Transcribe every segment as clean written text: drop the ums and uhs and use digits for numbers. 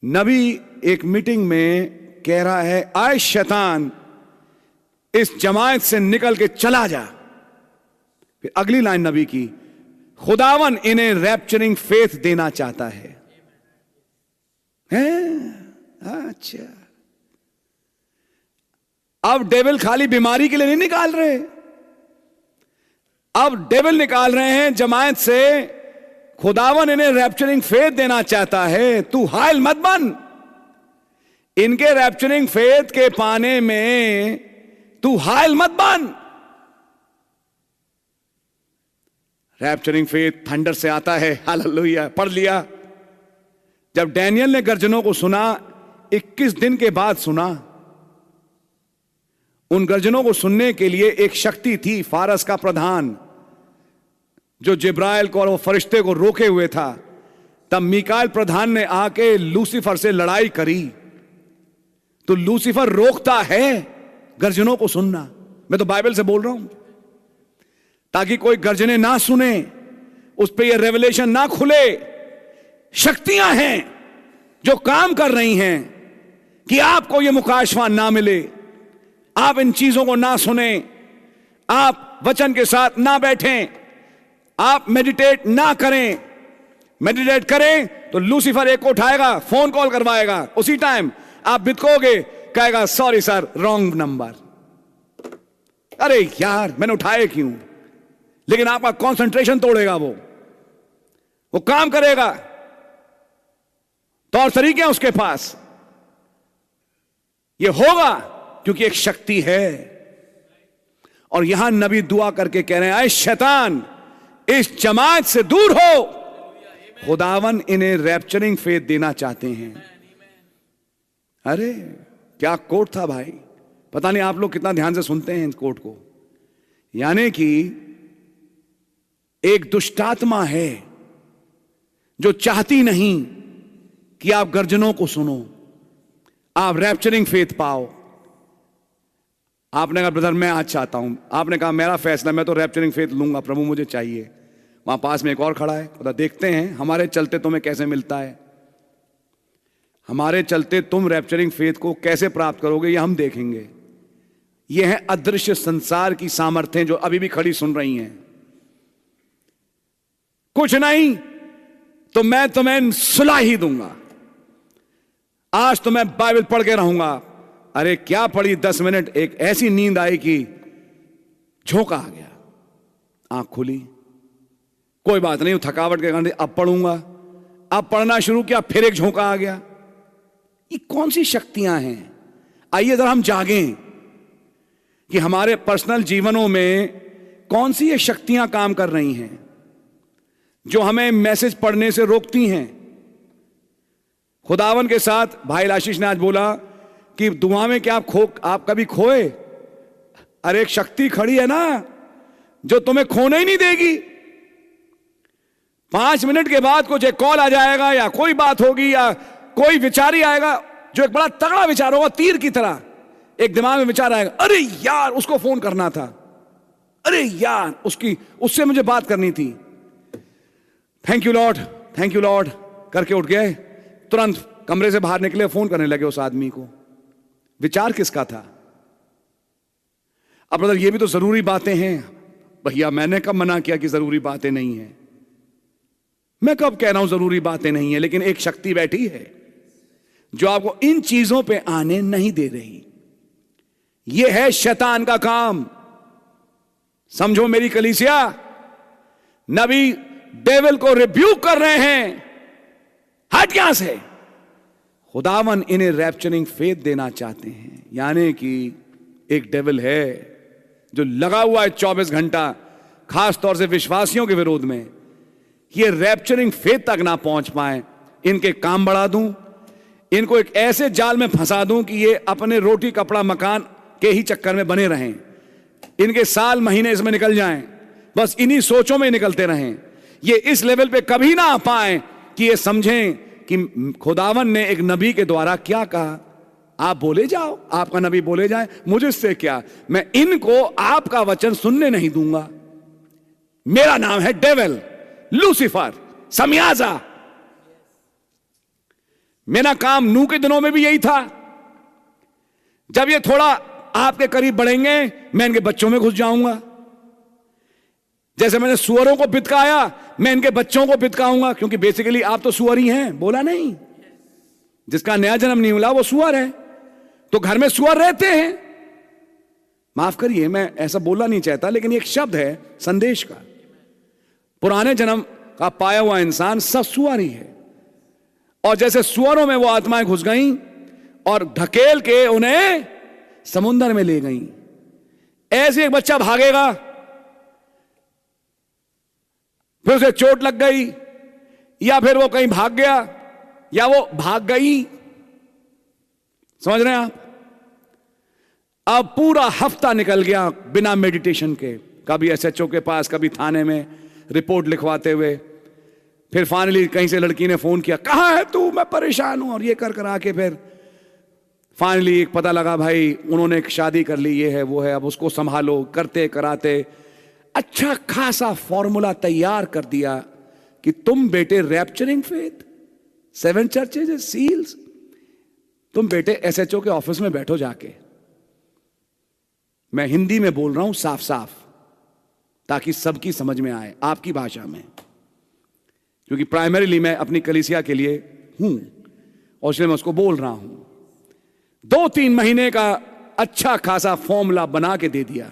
नबी एक मीटिंग में कह रहा है, आए शैतान इस जमात से निकल के चला जा। फिर अगली लाइन नबी की, खुदावन इन्हें रैप्चरिंग फेथ देना चाहता है। अच्छा, अब डेविल खाली बीमारी के लिए नहीं निकाल रहे, अब डेविल निकाल रहे हैं जमात से। खुदावन इन्हें रैप्चरिंग फेथ देना चाहता है, तू हायल मत बन। इनके रैप्चरिंग फेथ के पाने में तू हायल मत बन। रैप्चरिंग फेथ थंडर से आता है, हालेलुया। पढ़ लिया, जब डैनियल ने गर्जनों को सुना, 21 दिन के बाद सुना। उन गर्जनों को सुनने के लिए एक शक्ति थी, फारस का प्रधान, जो जिब्राइल को और वो फरिश्ते को रोके हुए था। तब मीकाएल प्रधान ने आके लूसीफर से लड़ाई करी। तो लूसीफर रोकता है गर्जनों को सुनना। मैं तो बाइबल से बोल रहा हूं, ताकि कोई गर्जने ना सुने, उस पे ये रेवलेशन ना खुले। शक्तियां हैं जो काम कर रही हैं कि आपको ये मुकाशवा ना मिले, आप इन चीजों को ना सुने, आप वचन के साथ ना बैठें, आप मेडिटेट ना करें। मेडिटेट करें तो लूसीफर एक को उठाएगा, फोन कॉल करवाएगा, उसी टाइम आप बितकोगे, कहेगा सॉरी सर, रॉन्ग नंबर। अरे यार मैंने उठाए क्यों? लेकिन आपका कंसंट्रेशन तोड़ेगा, वो काम करेगा। तौर तरीके हैं उसके पास। ये होगा क्योंकि एक शक्ति है। और यहां नबी दुआ करके कह रहे हैं, आए शैतान इस जमात से दूर हो। खुदावन इन्हें रैप्चरिंग फेथ देना चाहते हैं। अरे क्या कोट था भाई, पता नहीं आप लोग कितना ध्यान से सुनते हैं इस कोट को। यानी कि एक दुष्टात्मा है जो चाहती नहीं कि आप गर्जनों को सुनो, आप रैप्चरिंग फेथ पाओ। आपने कहा ब्रदर मैं आज चाहता हूं, आपने कहा मेरा फैसला, मैं तो रैप्चरिंग फेथ लूंगा प्रभु, मुझे चाहिए। वहां पास में एक और खड़ा है, खुदा देखते हैं हमारे चलते तुम्हें कैसे मिलता है, हमारे चलते तुम रैप्चरिंग फेथ को कैसे प्राप्त करोगे, ये हम देखेंगे। ये है अदृश्य संसार की सामर्थ्य जो अभी भी खड़ी सुन रही हैं। कुछ नहीं तो मैं तुम्हें सुला ही दूंगा। आज तो मैं बाइबल पढ़ के रहूंगा। अरे क्या पढ़ी 10 मिनट, एक ऐसी नींद आई कि झोंका आ गया, आंख खुली, कोई बात नहीं, थकावट के कारण अब पढ़ूंगा। अब पढ़ना शुरू किया, फिर एक झोंका आ गया। ये कौन सी शक्तियां हैं? आइए जरा हम जागें कि हमारे पर्सनल जीवनों में कौन सी ये शक्तियां काम कर रही हैं जो हमें मैसेज पढ़ने से रोकती हैं। खुदावन के साथ भाई आशीष ने आज बोला कि दुआ में क्या आप कभी खोए? अरे एक शक्ति खड़ी है ना जो तुम्हें खोने ही नहीं देगी। 5 मिनट के बाद कुछ एक कॉल आ जाएगा, या कोई बात होगी, या कोई विचार ही आएगा जो एक बड़ा तगड़ा विचार होगा, तीर की तरह एक दिमाग में विचार आएगा, अरे यार उसको फोन करना था, अरे यार उससे मुझे बात करनी थी, thank you Lord, thank you Lord करके उठ गए, तुरंत कमरे से बाहर निकले, फोन करने लगे उस आदमी को। विचार किसका था? अब ब्रदर ये भी तो जरूरी बातें हैं। भैया मैंने कब मना किया कि जरूरी बातें नहीं है? मैं कब कह रहा हूं जरूरी बातें नहीं है? लेकिन एक शक्ति बैठी है जो आपको इन चीजों पे आने नहीं दे रही। यह है शैतान का काम। समझो मेरी कलीसिया, नबी डेविल को रिब्यूक कर रहे हैं, हट यहां से। खुदावन इन्हें रैप्चरिंग फेथ देना चाहते हैं। यानी कि एक डेविल है जो लगा हुआ है 24 घंटा, खास तौर से विश्वासियों के विरोध में। ये रैप्चरिंग फेथ तक ना पहुंच पाए, इनके काम बढ़ा दूं, इनको एक ऐसे जाल में फंसा दूं कि ये अपने रोटी कपड़ा मकान के ही चक्कर में बने रहें, इनके साल महीने इसमें निकल जाएं, बस इन्हीं सोचों में निकलते रहें। ये इस लेवल पे कभी ना आ पाए कि ये समझें कि खुदावन ने एक नबी के द्वारा क्या कहा। आप बोले जाओ, आपका नबी बोले जाए, मुझसे क्या, मैं इनको आपका वचन सुनने नहीं दूंगा। मेरा नाम है डेविल, लूसीफर, समयाजा। मेरा काम नूह के दिनों में भी यही था। जब ये थोड़ा आपके करीब बढ़ेंगे, मैं इनके बच्चों में घुस जाऊंगा। जैसे मैंने सुअरों को बितकाया, मैं इनके बच्चों को बितकाऊंगा, क्योंकि बेसिकली आप तो सुअर ही हैं, बोला नहीं? जिसका नया जन्म नहीं मिला वो सुअर है, तो घर में सुअर रहते हैं। माफ करिए, मैं ऐसा बोलना नहीं चाहता, लेकिन एक शब्द है संदेश का। पुराने जन्म का पाया हुआ इंसान सब सुअर ही है। और जैसे सुअरों में वो आत्माएं घुस गईं और धकेल के उन्हें समुद्र में ले गईं, ऐसे एक बच्चा भागेगा, फिर उसे चोट लग गई, या फिर वो कहीं भाग गया, या वो भाग गई। समझ रहे हैं आप? अब पूरा हफ्ता निकल गया बिना मेडिटेशन के, कभी एसएचओ के पास, कभी थाने में रिपोर्ट लिखवाते हुए। फिर फाइनली कहीं से लड़की ने फोन किया, कहाँ है तू, मैं परेशान हूं, और ये कर आके फिर फाइनली एक पता लगा, भाई उन्होंने एक शादी कर ली, ये है वो है, अब उसको संभालो। करते कराते अच्छा खासा फॉर्मूला तैयार कर दिया कि तुम बेटे रैप्चरिंग फेथ, 7 चर्चेज, सील्स, तुम बेटे एसएचओ के ऑफिस में बैठो जाके। मैं हिंदी में बोल रहा हूं साफ साफ, ताकि सबकी समझ में आए, आपकी भाषा में, क्योंकि प्राइमरीली मैं अपनी कलीसिया के लिए हूं और इसलिए मैं उसको बोल रहा हूं। 2-3 महीने का अच्छा खासा फॉर्मूला बना के दे दिया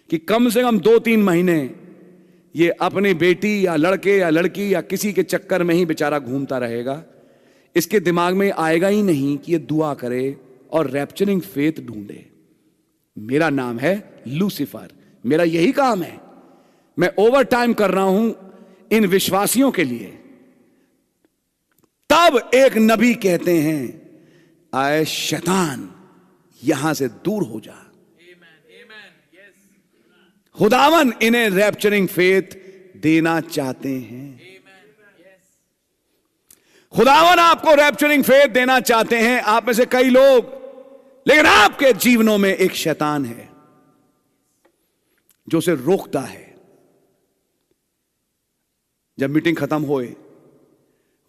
कि कम से कम 2-3 महीने ये अपनी बेटी या लड़के या लड़की या किसी के चक्कर में ही बेचारा घूमता रहेगा। इसके दिमाग में आएगा ही नहीं कि ये दुआ करे और रैप्चरिंग फेथ ढूंढे। मेरा नाम है लूसीफर, मेरा यही काम है। मैं ओवर टाइम कर रहा हूं इन विश्वासियों के लिए। तब एक नबी कहते हैं, आए शैतान यहां से दूर हो जा। खुदावन इन्हें रैप्चरिंग फेथ देना चाहते हैं। खुदावन आपको रैप्चरिंग फेथ देना चाहते हैं, आप में से कई लोग, लेकिन आपके जीवनों में एक शैतान है जो उसे रोकता है। जब मीटिंग खत्म होए,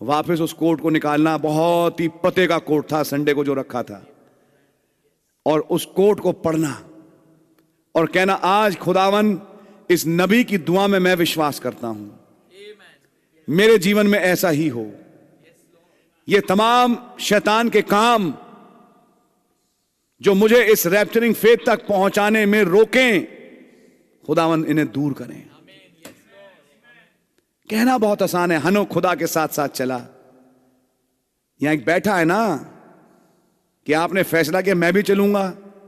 वापस उस कोट को निकालना, बहुत ही पते का कोट था संडे को जो रखा था, और उस कोट को पढ़ना और कहना, आज खुदावन इस नबी की दुआ में मैं विश्वास करता हूं, मेरे जीवन में ऐसा ही हो। ये तमाम शैतान के काम जो मुझे इस रैप्चरिंग फेथ तक पहुंचाने में रोकें, खुदावन इन्हें दूर करें। कहना बहुत आसान है, हनो खुदा के साथ साथ चला। यहां एक बैठा है ना कि आपने फैसला किया मैं भी चलूंगा,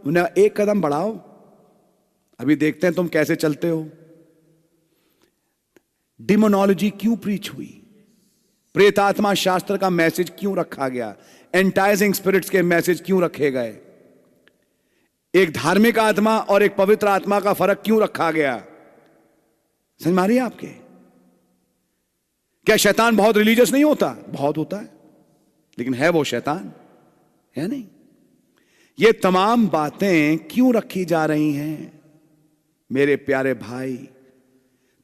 उन्हें एक कदम बढ़ाओ, अभी देखते हैं तुम कैसे चलते हो। डिमोनोलॉजी क्यों प्रीच हुई? प्रेतात्मा शास्त्र का मैसेज क्यों रखा गया? एंटाइजिंग स्पिरिट्स के मैसेज क्यों रखे गए? एक धार्मिक आत्मा और एक पवित्र आत्मा का फर्क क्यों रखा गया? समझ में आ रही है आपके? क्या शैतान बहुत रिलीजियस नहीं होता? बहुत होता है, लेकिन है वो शैतान? है नहीं। ये तमाम बातें क्यों रखी जा रही हैं? मेरे प्यारे भाई,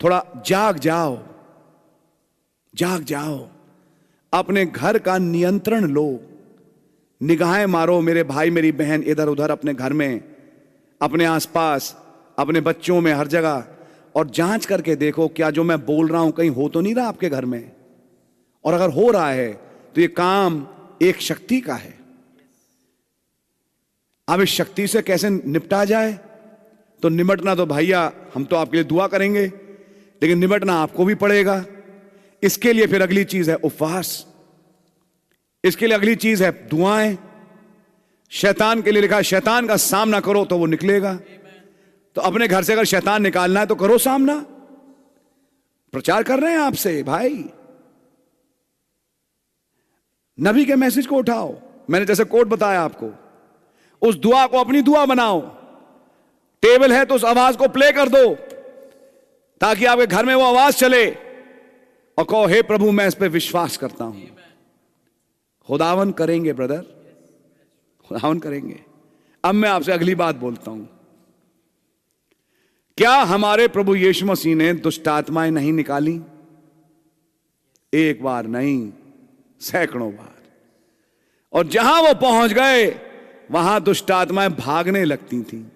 थोड़ा जाग जाओ, जाग जाओ, अपने घर का नियंत्रण लो। निगाहें मारो मेरे भाई मेरी बहन, इधर उधर अपने घर में, अपने आसपास, अपने बच्चों में, हर जगह, और जांच करके देखो क्या जो मैं बोल रहा हूं कहीं हो तो नहीं रहा आपके घर में। और अगर हो रहा है तो ये काम एक शक्ति का है। अब इस शक्ति से कैसे निपटा जाए? तो निमटना तो भैया हम तो आपके लिए दुआ करेंगे, लेकिन निमटना आपको भी पड़ेगा। इसके लिए फिर अगली चीज है उपवास, इसके लिए अगली चीज है दुआएं। शैतान के लिए लिखा है शैतान का सामना करो तो वो निकलेगा। तो अपने घर से अगर शैतान निकालना है तो करो सामना। प्रचार कर रहे हैं आपसे भाई, नबी के मैसेज को उठाओ। मैंने जैसे कोट बताया आपको, उस दुआ को अपनी दुआ बनाओ। टेबल है तो उस आवाज को प्ले कर दो ताकि आपके घर में वो आवाज चले और कहो, हे प्रभु मैं इस पे विश्वास करता हूं। खुदावन करेंगे ब्रदर, खुदावन करेंगे। अब मैं आपसे अगली बात बोलता हूं, क्या हमारे प्रभु यीशु मसीह ने दुष्ट आत्माएं नहीं निकाली? एक बार नहीं, सैकड़ों बार। और जहां वो पहुंच गए वहां दुष्ट आत्माएं भागने लगती थी।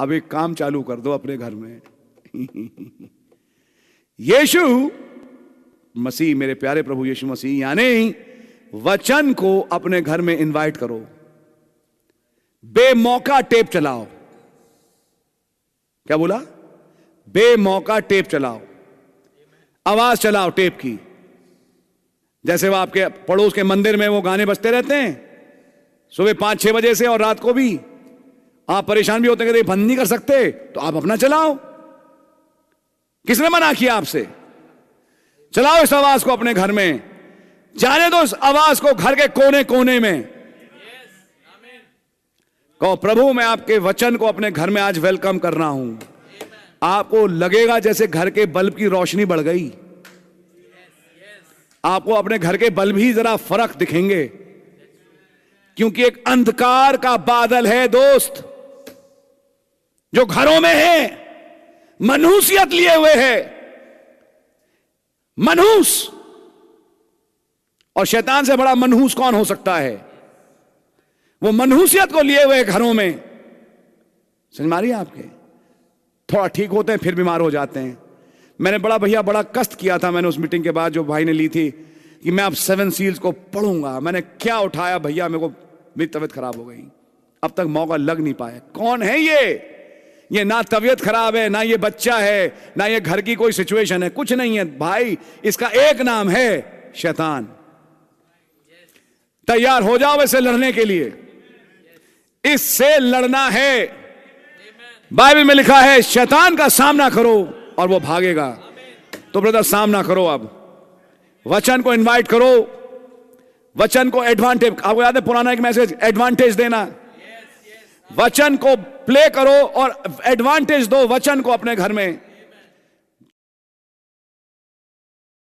अब एक काम चालू कर दो अपने घर में। यीशु मसीह, मेरे प्यारे प्रभु यीशु मसीह, यानी वचन को अपने घर में इनवाइट करो। बेमौका टेप चलाओ। क्या बोला? बेमौका टेप चलाओ, आवाज चलाओ टेप की। जैसे वो आपके पड़ोस के मंदिर में वो गाने बजते रहते हैं सुबह 5-6 बजे से, और रात को भी। आप परेशान भी होते हैं कि बंद नहीं कर सकते, तो आप अपना चलाओ। किसने मना किया आपसे? चलाओ इस आवाज को अपने घर में, जाने दो इस आवाज को घर के कोने कोने में। कहो, प्रभु मैं आपके वचन को अपने घर में आज वेलकम कर रहा हूं। आपको लगेगा जैसे घर के बल्ब की रोशनी बढ़ गई। आपको अपने घर के बल्ब ही जरा फर्क दिखेंगे, क्योंकि एक अंधकार का बादल है दोस्त, जो घरों में है, मनहूसियत लिए हुए है। मनहूस, और शैतान से बड़ा मनहूस कौन हो सकता है? वो मनहूसियत को लिए हुए घरों में। समझ मारी आपके? थोड़ा ठीक होते हैं फिर बीमार हो जाते हैं। मैंने बड़ा कष्ट किया था मैंने उस मीटिंग के बाद, जो भाई ने ली थी, कि मैं अब 7 सील्स को पढ़ूंगा। मैंने क्या उठाया भैया, मेरे को मेरी तबीयत खराब हो गई। अब तक मौका लग नहीं पाया। कौन है ये ना तबीयत खराब है, ना ये बच्चा है, ना ये घर की कोई सिचुएशन है, कुछ नहीं है भाई। इसका एक नाम है शैतान। तैयार हो जाओ इसे लड़ने के लिए। इससे लड़ना है। बाइबल में लिखा है शैतान का सामना करो और वो भागेगा। तो ब्रदर सामना करो। अब वचन को इनवाइट करो, वचन को एडवांटेज। आपको याद है पुराना एक मैसेज, एडवांटेज देना। वचन को प्ले करो और एडवांटेज दो वचन को अपने घर में।